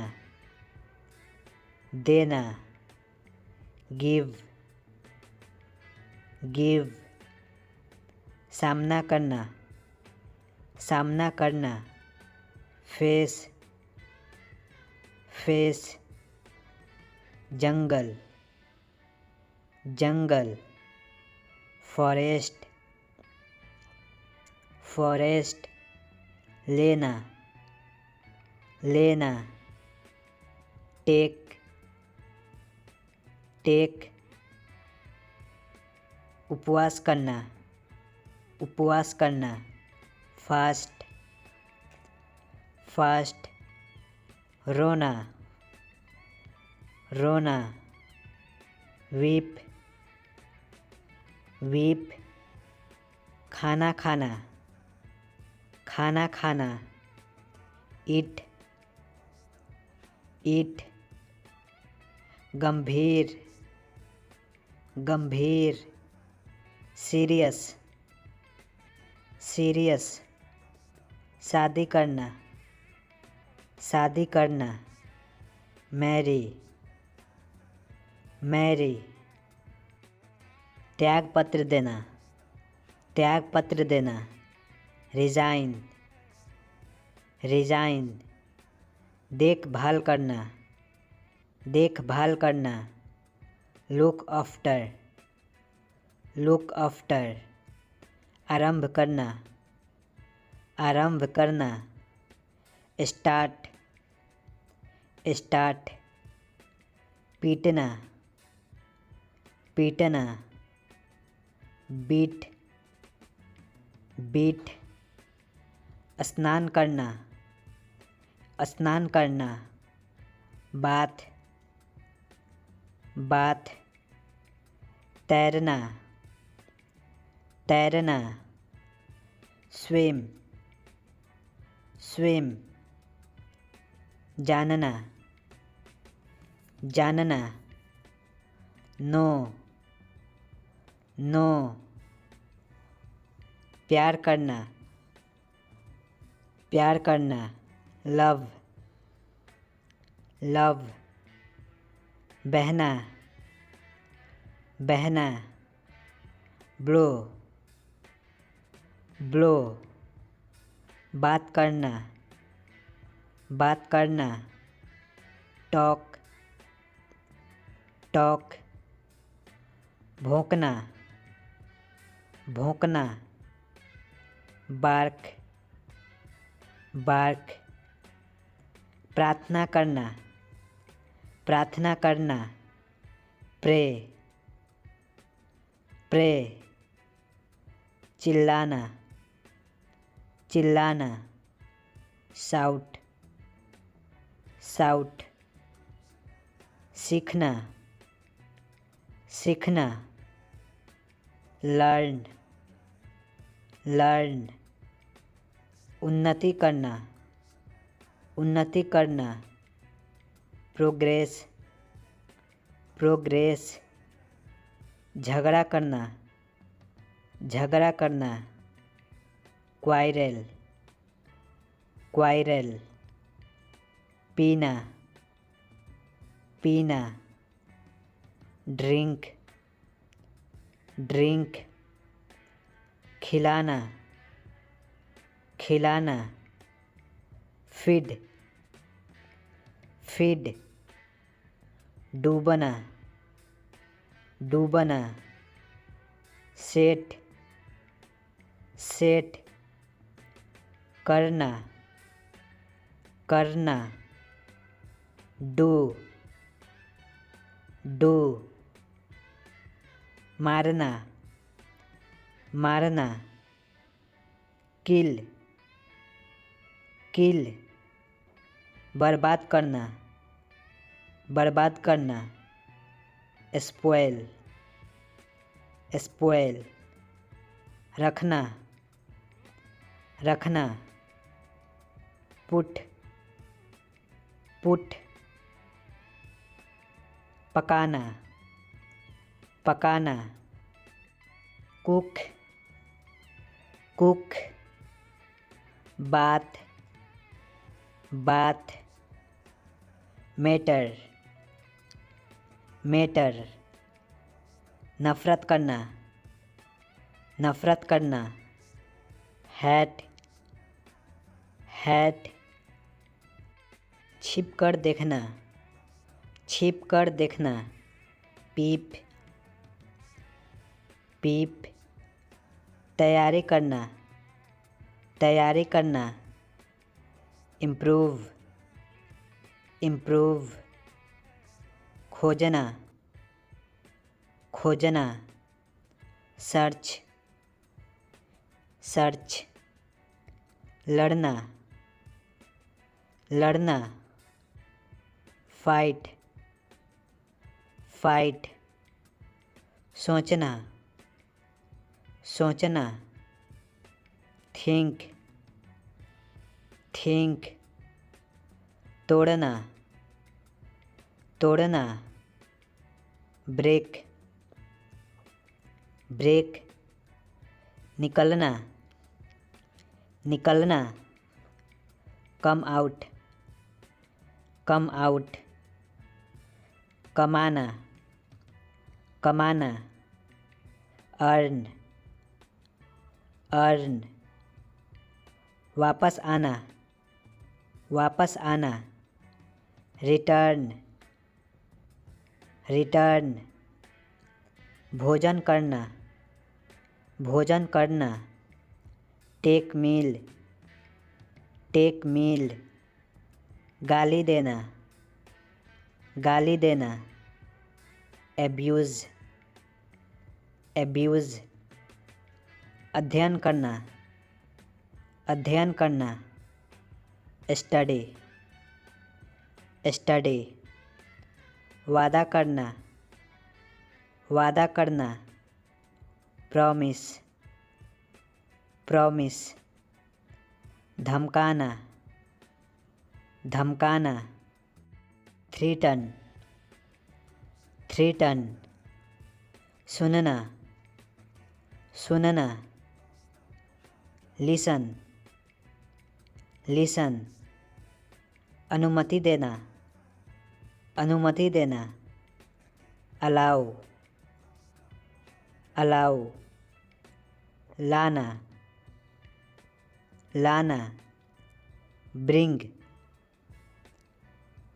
देना, give, give, सामना करना, सामना करना, face, face, जंगल, जंगल, forest, forest, लेना, लेना, take, take, उपवास करना, उपवास करना, fast, fast, रोना, रोना, weep, weep, खाना खाना, खाना खाना, eat, eat, गंभीर, गंभीर, सीरियस, सीरियस, शादी करना, शादी करना, मैरी, मैरी, त्यागपत्र देना, त्यागपत्र देना, रिजाइन, रिजाइन, देखभाल करना, देखभाल करना, लुक आफ्टर, लुक आफ्टर, आरंभ करना, आरंभ करना, स्टार्ट, स्टार्ट, पीटना, पीटना, बीट, बीट, स्नान करना, स्नान करना, बाथ, बाथ, तैरना, तैरना, स्विम, स्विम, जानना, जानना, नो, नो, प्यार करना, प्यार करना, लव, लव, बहना, बहना, ब्लो, ब्लो, बात करना, बात करना, टॉक, टॉक, भौंकना, भौंकना, बार्क, बार्क, प्रार्थना करना, प्रार्थना करना, प्रे, प्रे, चिल्लाना, चिल्लाना, शाउट, शाउट, सीखना, सीखना, लर्न, लर्न, उन्नति करना, उन्नति करना, प्रोग्रेस, प्रोग्रेस, झगड़ा करना, झगड़ा करना, क्वाइरल, क्वाइरल, पीना, पीना, ड्रिंक, ड्रिंक, खिलाना, खिलाना, फीड, फीड, डूबना, डूबना। Set, set. करना, करना। Do, do. मारना, मारना। Kill, kill. बर्बाद करना, बर्बाद करना। Spoil, spoil. रखना, रखना। Put, put. पकाना, पकाना। Cook, cook. बात, बात। Matter, matter. नफ़रत करना, नफ़रत करना। Hate, hate. छिप कर देखना, छिप कर देखना। पीप, पीप। तैयारी करना, तैयारी करना। Improve, improve. खोजना, खोजना। Search, search. लड़ना, लड़ना। Fight, fight. सोचना, सोचना। Think, think. तोड़ना, तोड़ना। Break, break. निकलना, निकलना। Come out, come out. कमाना, कमाना। Earn, earn. वापस आना, वापस आना। Return, return. भोजन करना, भोजन करना। Take meal, take meal. गाली देना, गाली देना। Abuse, abuse. अध्ययन करना, अध्ययन करना। Study, study. वादा करना, वादा करना। Promise, promise. धमकाना, धमकाना। Threaten, threaten. सुनना, सुनना। Listen, listen. अनुमति देना, अनुमति देना। Allow, allow. लाना, लाना। Bring,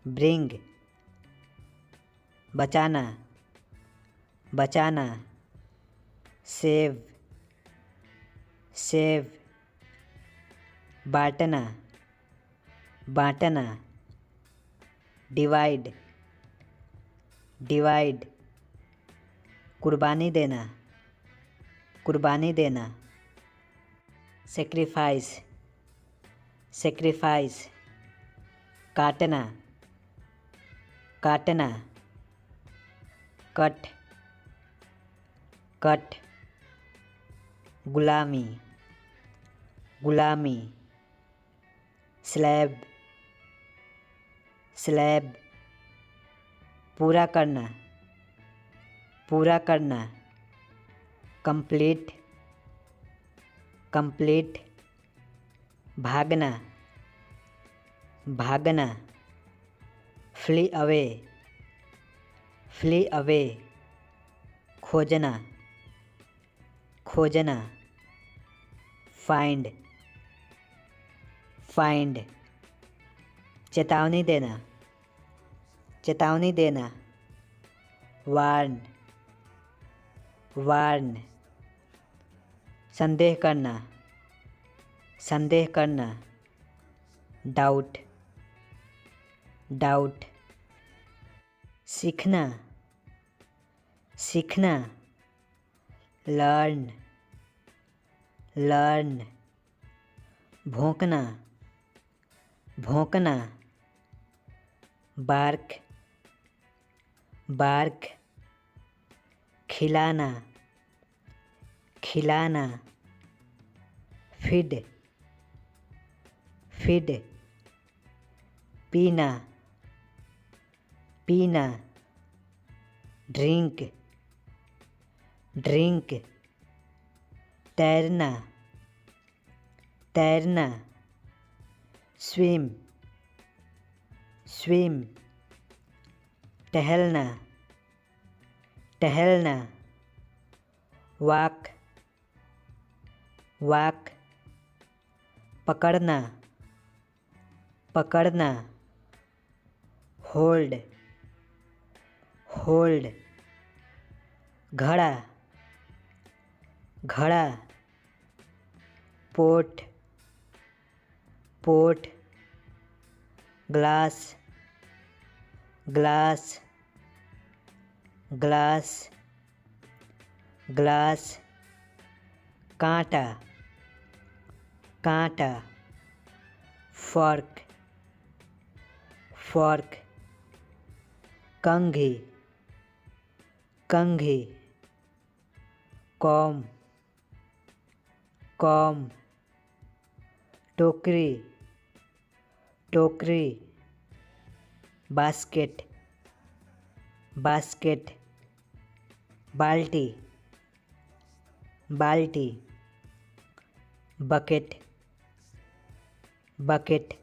bring. बचाना, बचाना। Save, save. बाँटना, बाँटना। Divide, divide. कुर्बानी देना, कुर्बानी देना। Sacrifice, sacrifice. काटना, काटना। Cut, cut. गुलामी, गुलामी। Slave, slave. पूरा करना, पूरा करना। Complete, complete. भागना, भागना। Flee away, flee away. खोजना, खोजना। Find, find. चेतावनी देना, चेतावनी देना। Warn, warn. संदेह करना, संदेह करना। Doubt, doubt. सीखना, सीखना। Learn, learn. भौंकना, भौंकना। Bark, bark. खिलाना, खिलाना। Feed, feed. पीना, पीना। Drink, drink. तैरना, तैरना। Swim, swim. टहलना, टहलना। Walk, walk. पकड़ना, पकड़ना। Hold, hold. घड़ा, घड़ा। Pot, pot. Glass, glass, glass, glass. कांटा, कांटा। Fork, fork. कंघी, कंघी। Comb, comb. टोकरी, टोकरी। Basket, basket. बाल्टी, बाल्टी। Bucket, bucket.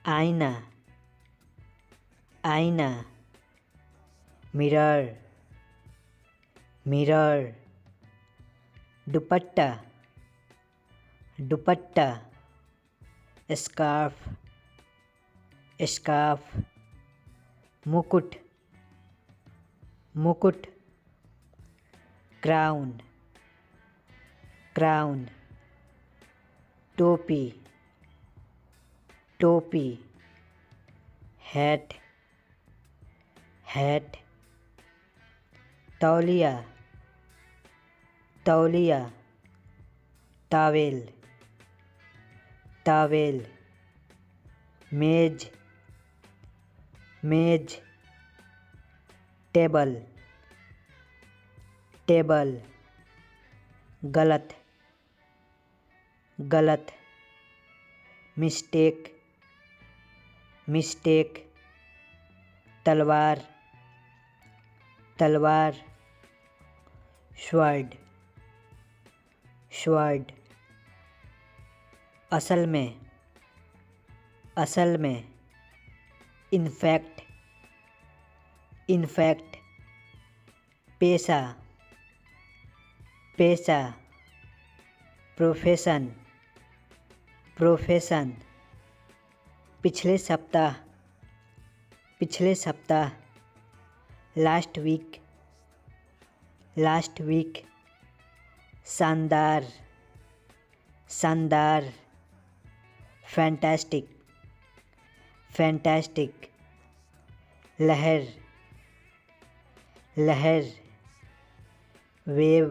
आईना, आईना। Mirror, mirror. दुपट्टा, दुपट्टा। Scarf, scarf. मुकुट, मुकुट। Crown, crown. टोपी, टोपी। Hat, hat. तौलिया, तौलिया। Towel, towel. मेज, मेज। Table, table. गलत, गलत। Mistake, mistake. तलवार, तलवार। Sword, sword. असल में, असल में। In fact, in fact. पेशा, पेशा। Profession, profession. पिछले सप्ताह, पिछले सप्ताह। Last week, last week. शानदार, शानदार। Fantastic, fantastic. लहर, लहर। Wave,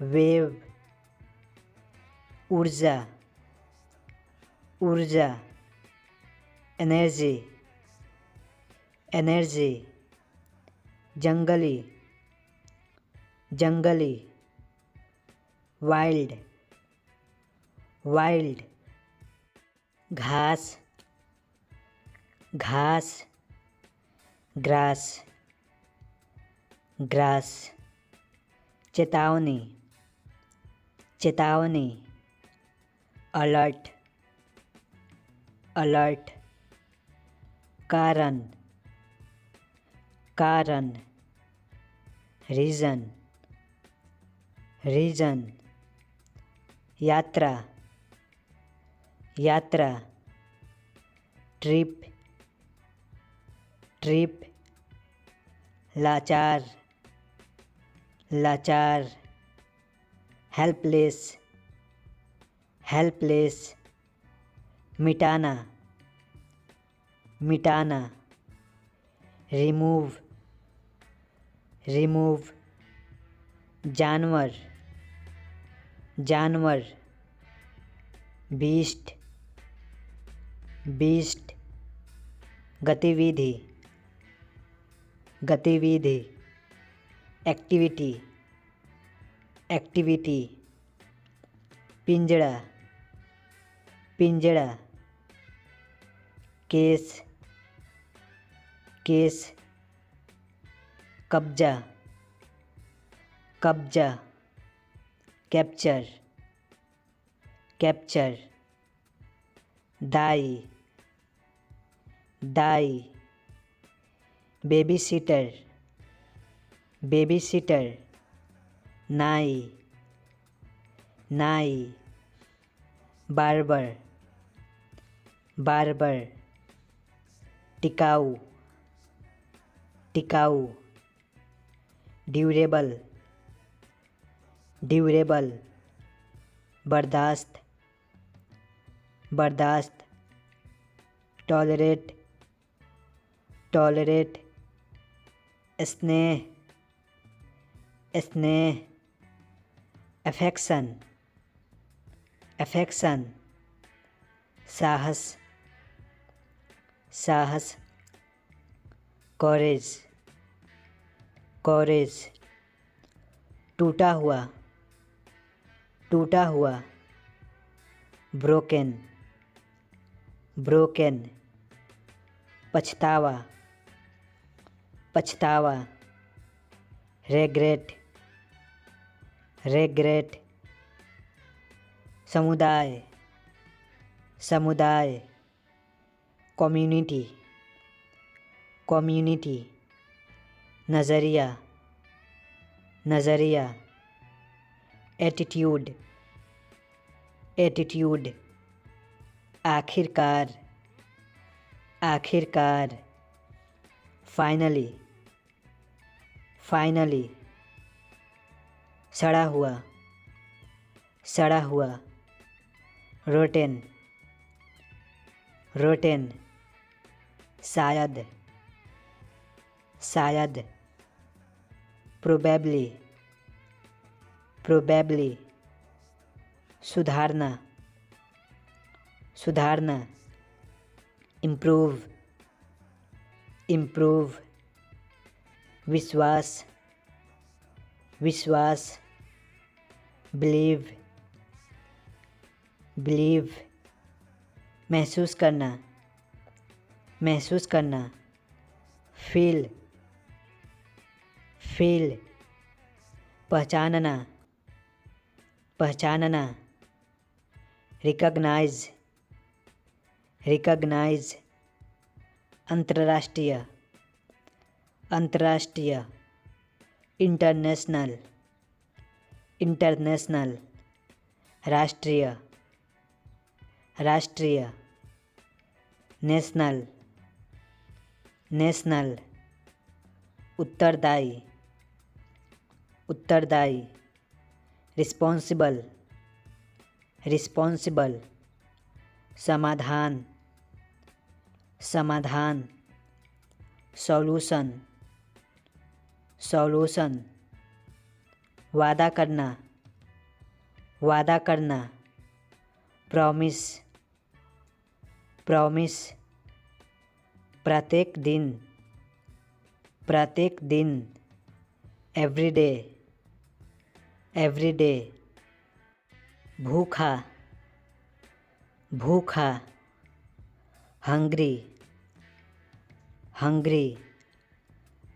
wave. ऊर्जा, ऊर्जा। Energy, energy. जंगली, जंगली। Wild, wild. घास, घास। Grass, grass. चेतावनी, चेतावनी। Alert, alert. कारण, कारण। Reason, reason. यात्रा, यात्रा। Trip, trip. लाचार, लाचार। Helpless, helpless. मिटाना, मिटाना। Remove, remove. जानवर, जानवर। Beast, beast. गतिविधि, गतिविधि। Activity, activity. पिंजड़ा, पिंजड़ा। Cage, cage. कब्जा, कब्जा। Capture, capture. दाई, दाई। Babysitter, babysitter. नाई, नाई। Barber, barber. टिकाऊ, टिकाऊ। Durable, durable. बर्दाश्त, बर्दाश्त। Tolerate, tolerate. स्नेह, स्नेह। Affection, affection. साहस, साहस। Courage, courage. टूटा हुआ, टूटा हुआ। Broken, broken. पछतावा, पछतावा। Regret, regret. समुदाय, समुदाय। Community, community. नज़रिया, नज़रिया। Attitude, attitude. आखिरकार, आखिरकार। Finally, finally. सड़ा हुआ, सड़ा हुआ। Rotten, rotten. शायद, शायद। Probably, probably. सुधारना, सुधारना। Improve, improve. विश्वास, विश्वास। Believe, believe. महसूस करना, महसूस करना। Feel, feel. पहचानना, पहचानना। Recognise, recognise. अंतर्राष्ट्रीय, अंतर्राष्ट्रीय। International, international. राष्ट्रीय, राष्ट्रीय। National, national. उत्तरदायी, उत्तरदायी। Responsible, responsible. समाधान, समाधान। Solution, solution. वादा करना, वादा करना। Promise, promise. प्रत्येक दिन, प्रत्येक दिन। Everyday, everyday. भूखा, भूखा। Hungry, hungry.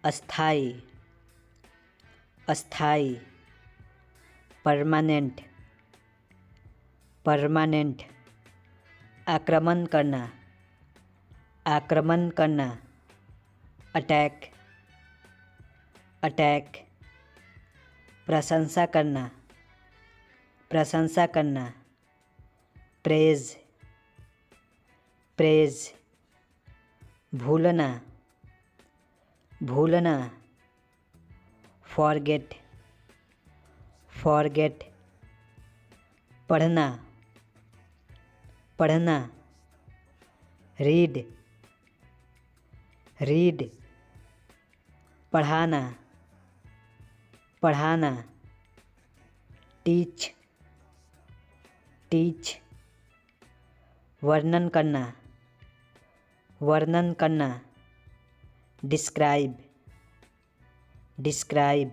अस्थाई, अस्थाई। Permanent, permanent. आक्रमण करना, आक्रमण करना। Attack, attack. प्रशंसा करना, प्रशंसा करना। Praise, praise. भूलना, भूलना। फॉरगेट फॉरगेट, पढ़ना पढ़ना, रीड रीड, पढ़ाना पढ़ाना, टीच टीच, वर्णन करना वर्णन करना, डिस्क्राइब डिस्क्राइब,